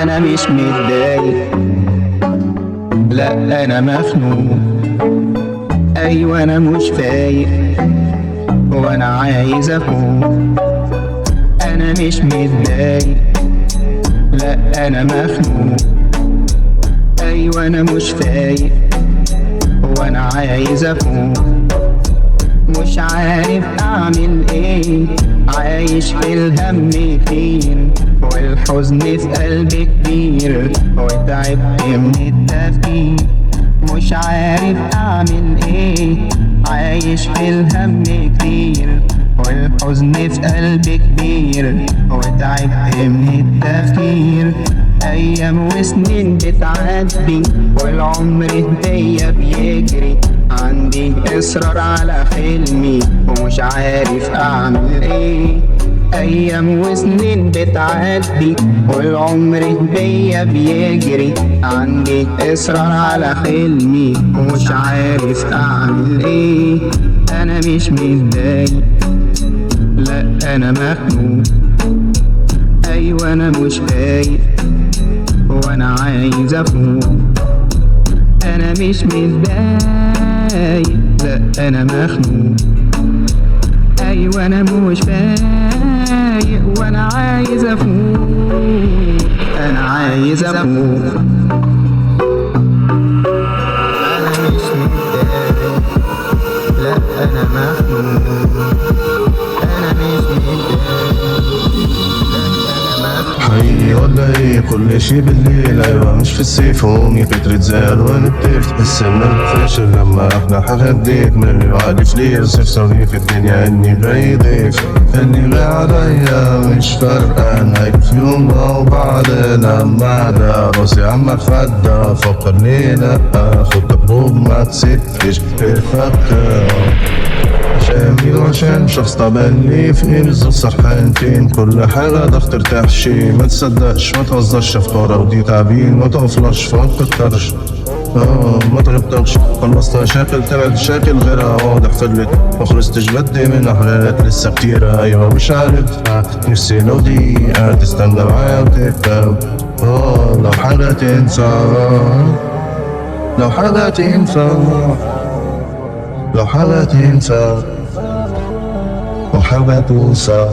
انا مش متضايق، لا انا مخنوق. ايوه انا مش فايق وانا عايز افوق. انا مش متضايق، لا انا مخنوق. ايوه انا مش فايق وانا عايز افوق. مش عارف اعمل ايه، عايش في الهم كتير والحزن في قلبي كبير وتعبت من التفكير. مش عارف اعمل ايه، عايش في الهم كتير والحزن في قلبي كبير وتعبت من التفكير. ايام وسنين بتعدي والعمر هدية بيجري، عندي اصرار على حلمي ومش عارف اعمل ايه. ايام وسنين بتعدي والعمر بيا بيجري، عندي اصرار على حلمي ومش عارف اعمل ايه. انا مش متضايق، لا انا مخنوق. ايوه انا مش فايق وانا عايز افوق. انا مش متضايق، لا انا مخنوق. ايوه انا مش فايق وانا عايز افوق. انا عايز افوق. انا مش متضايق، لا انا مخنوق. انا مش متضايق، حقيقي ولا ايه كل شي بالليل؟ ايوه مش في السيف امي فترة زي الوان الطيف. تحس انك فاشل لما احنا حهديك من عارف ليه صرصرني في الدنيا اني جاي ضيف. اني غير عليا مش فارقة نايم في يوم او بعد لما على راسي عم اتفدى. فكرني لا خد تجرب ما تسدش في الفكة عشان وعشان شخص طبالي في بالظبط سرحانتين. كل حاجة ضغط ترتاح شي ما تصدقش ما تهزرش افكارك ودي تعبين ما تغفلش ما تكترش ما تغبطش. خلصت مشاكل تبعد شكل غيرها واضح فلت ما خلصتش بدي من احلالك لسه كتيرة. ايوه مش عارفها نفسي لو دقيقة تستنى معايا وتفهم. لو حاجة تنسى، لو حاجة تنفع، لو حاجة تنفع وحاجة توسع.